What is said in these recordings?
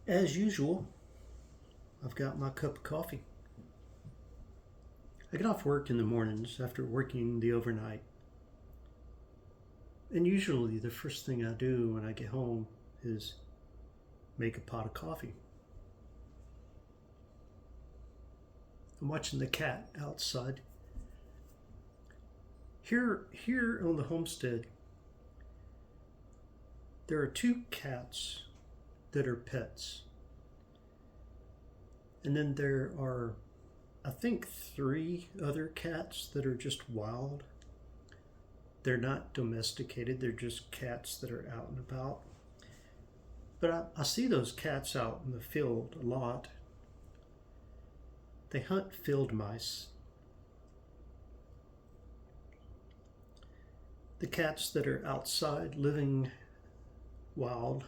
As usual, I've got my cup of coffee. I get off work in the mornings after working the overnight. And usually the first thing I do when I get home is make a pot of coffee. I'm watching the cat outside. Here on the homestead, there are two cats that are pets. And then there are, I think, three other cats that are just wild. They're not domesticated, they're just cats that are out and about. But I see those cats out in the field a lot. They hunt field mice. The cats that are outside living wild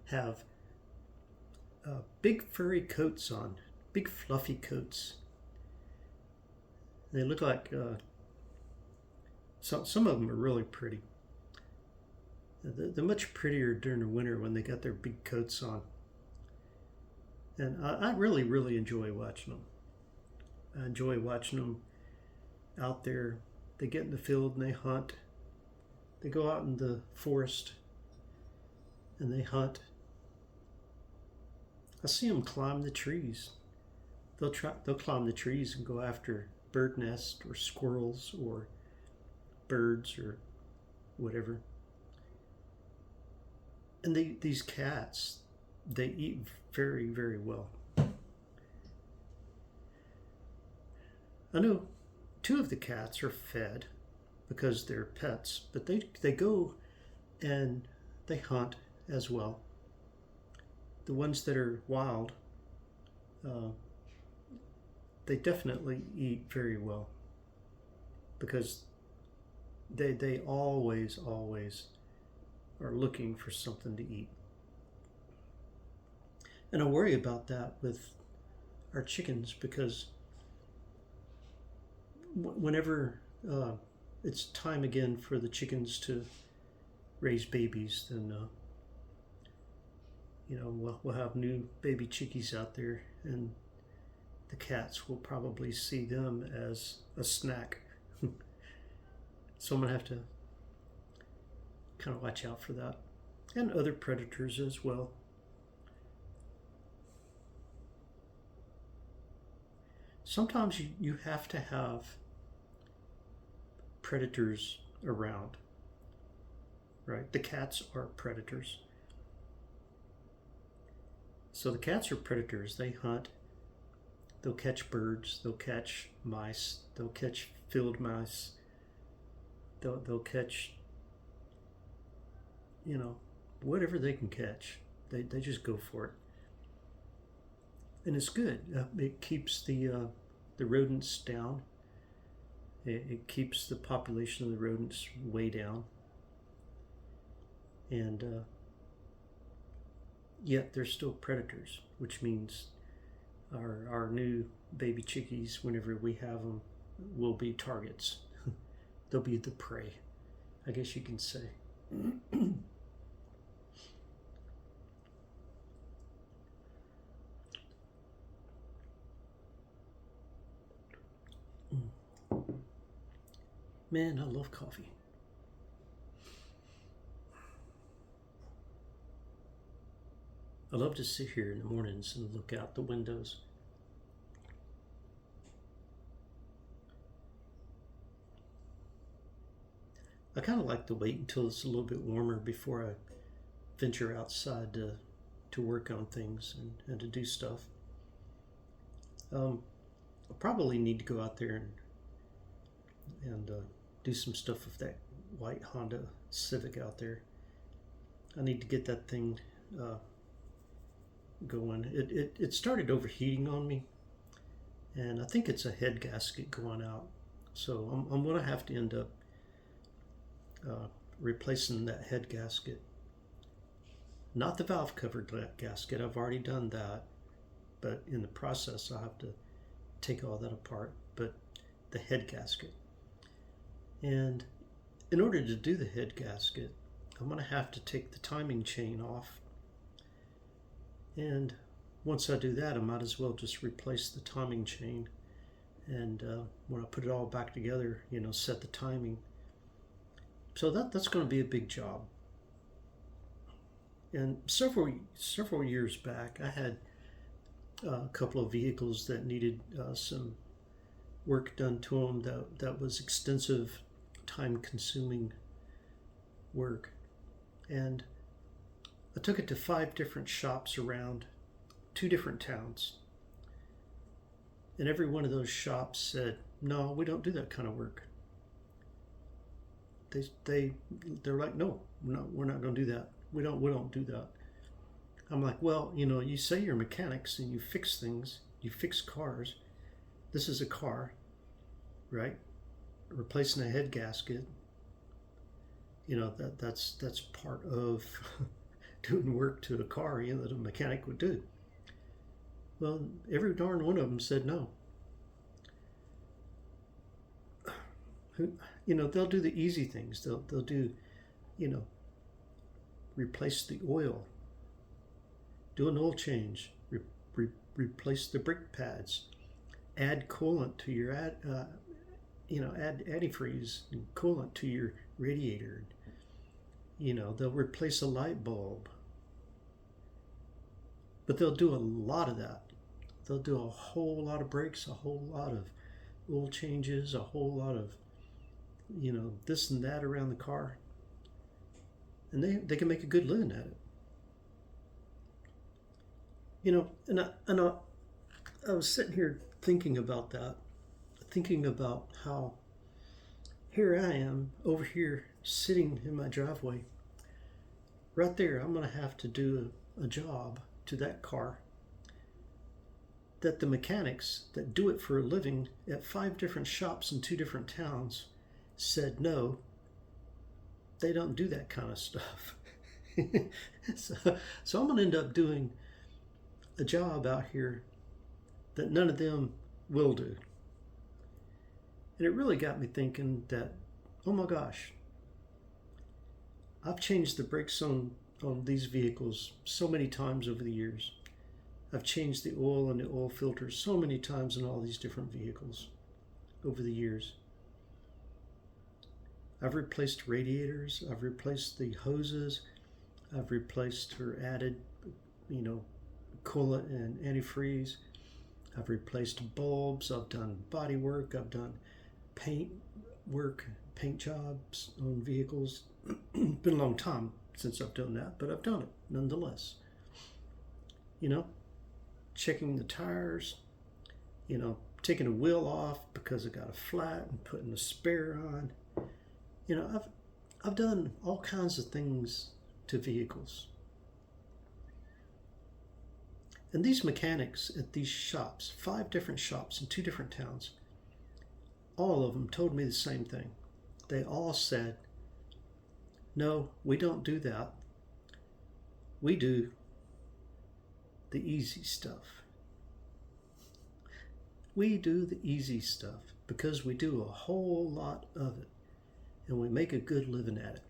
have big furry coats on, big fluffy coats. They look like some of them are really pretty. They're much prettier during the winter when they got their big coats on. And I really enjoy watching them. I enjoy watching them out there. They get in the field and they hunt. They go out in the forest and they hunt. I see them climb the trees. They'll climb the trees and go after bird nests or squirrels or birds or whatever. And these cats, they eat very well. I know two of the cats are fed because they're pets, but they go and they hunt as well. The ones that are wild, they definitely eat very well because they always are looking for something to eat. And I worry about that with our chickens because whenever it's time again for the chickens to raise babies, then we'll have new baby chickies out there, and the cats will probably see them as a snack. So I'm gonna have to kind of watch out for that, and other predators as well. Sometimes you have to have predators around, right? The cats are predators. So the cats are predators. They hunt. They'll catch birds. They'll catch mice. They'll catch field mice. They'll catch, whatever they can catch. They just go for it. And it's good. It keeps the rodents down. It keeps the population of the rodents way down. And yet they're still predators, which means our new baby chickies, whenever we have them, will be targets. They'll be the prey, I guess you can say. Man, I love coffee. I love to sit here in the mornings and look out the windows. I kind of like to wait until it's a little bit warmer before I venture outside to work on things and to do stuff. I'll probably need to go out there and do some stuff with that white Honda Civic out there. I need to get that thing going. It started overheating on me, and I think it's a head gasket going out. So I'm going to have to end up replacing that head gasket. Not the valve cover gasket, I've already done that, but in the process I'll have to take all that apart, but the head gasket. And in order to do the head gasket, I'm going to have to take the timing chain off And once I do that, I might as well just replace the timing chain. And when I put it all back together, set the timing. So that's going to be a big job. And several years back, I had a couple of vehicles that needed some work done to them. That was extensive, time-consuming work, and I took it to 5 different shops around 2 different towns. And every one of those shops said, "No, we don't do that kind of work." They're like, "No, we're not going to do that. We don't do that." I'm like, "Well, you say you're mechanics and you fix things. You fix cars. This is a car, right? Replacing a head gasket. That's part of doing work to a car, that a mechanic would do." Well, every darn one of them said no. They'll do the easy things. They'll do, replace the oil, do an oil change, replace the brake pads, add coolant to your add antifreeze and coolant to your radiator. They'll replace a light bulb. But they'll do a lot of that. They'll do a whole lot of brakes, a whole lot of oil changes, a whole lot of, this and that around the car. And they can make a good living at it. I was sitting here thinking about that, thinking about how here I am over here sitting in my driveway. Right there, I'm going to have to do a job to that car that the mechanics that do it for a living at 5 different shops in 2 different towns said no, they don't do that kind of stuff. So I'm going to end up doing a job out here that none of them will do. And it really got me thinking that, oh my gosh, I've changed the brakes on these vehicles so many times over the years. I've changed the oil and the oil filters so many times in all these different vehicles over the years. I've replaced radiators, I've replaced the hoses, I've replaced or added, coolant and antifreeze. I've replaced bulbs, I've done body work, I've done paint work, paint jobs on vehicles. Been a long time since I've done that, but I've done it nonetheless. Checking the tires, taking a wheel off because it got a flat and putting a spare on. I've done all kinds of things to vehicles. And these mechanics at these shops, 5 different shops in 2 different towns, all of them told me the same thing. They all said, "No, we don't do that. We do the easy stuff. We do the easy stuff because we do a whole lot of it and we make a good living at it."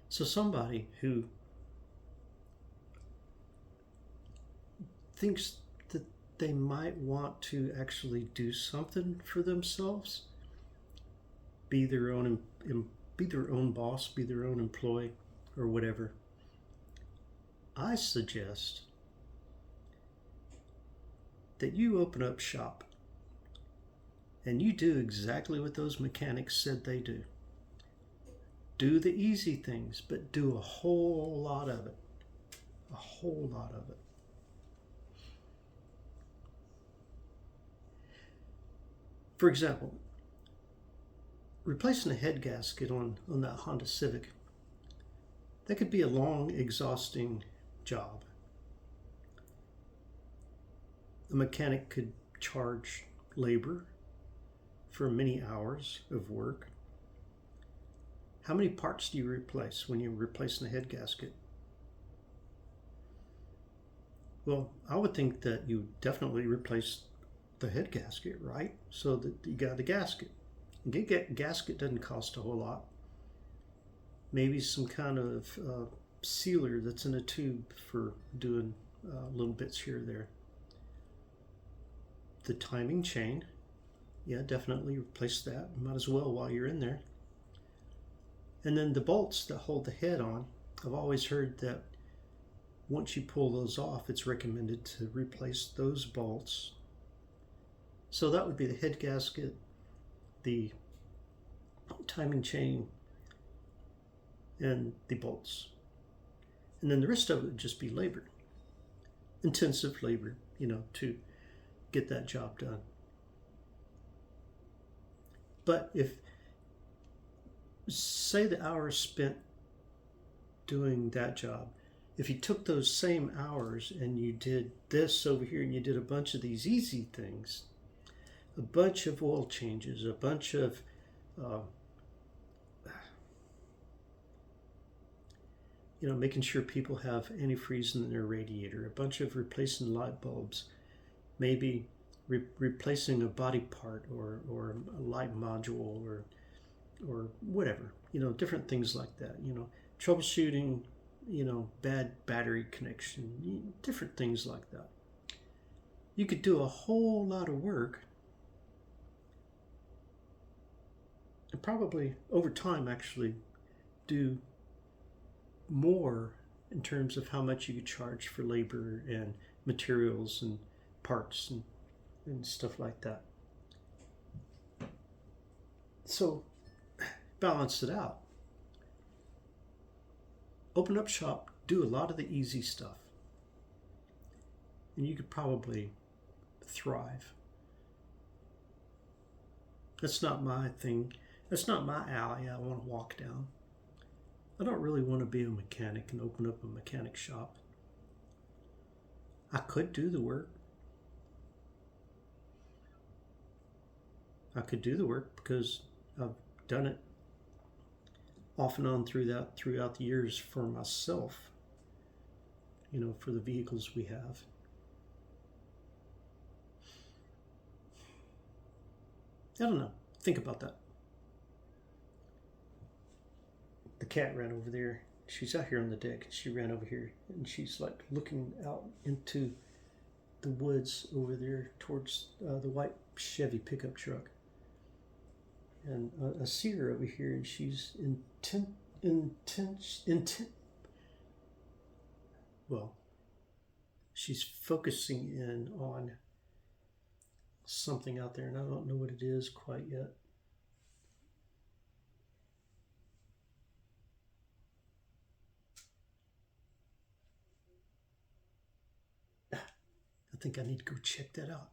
So somebody who thinks that they might want to actually do something for themselves, be their own boss, be their own employee, or whatever, I suggest that you open up shop and you do exactly what those mechanics said they do. Do the easy things, but do a whole lot of it. A whole lot of it. For example, replacing a head gasket on that Honda Civic, that could be a long, exhausting job. A mechanic could charge labor for many hours of work. How many parts do you replace when you're replacing a head gasket? Well, I would think that you definitely replace the head gasket, right? So that you got the gasket. Gasket doesn't cost a whole lot. Maybe some kind of sealer that's in a tube for doing little bits here or there. The timing chain, yeah, definitely replace that. Might as well while you're in there. And then the bolts that hold the head on, I've always heard that once you pull those off, it's recommended to replace those bolts. So that would be the head gasket, the timing chain, and the bolts. And then the rest of it would just be labor, intensive labor, to get that job done. But if, say, the hours spent doing that job, if you took those same hours and you did this over here and you did a bunch of these easy things, a bunch of oil changes, a bunch of making sure people have antifreeze in their radiator, a bunch of replacing light bulbs, maybe replacing a body part or a light module or whatever, different things like that, troubleshooting, bad battery connection, different things like that. You could do a whole lot of work and probably over time actually do more in terms of how much you could charge for labor and materials and parts and stuff like that. So balance it out. Open up shop, do a lot of the easy stuff, and you could probably thrive. That's not my thing. That's not my alley I want to walk down. I don't really want to be a mechanic and open up a mechanic shop. I could do the work. I could do the work because I've done it off and on throughout the years for myself, for the vehicles we have. I don't know. Think about that. The cat ran over there. She's out here on the deck. She ran over here and she's like looking out into the woods over there towards the white Chevy pickup truck. And I see her over here and she's intent. Well, she's focusing in on something out there and I don't know what it is quite yet. I think I need to go check that out.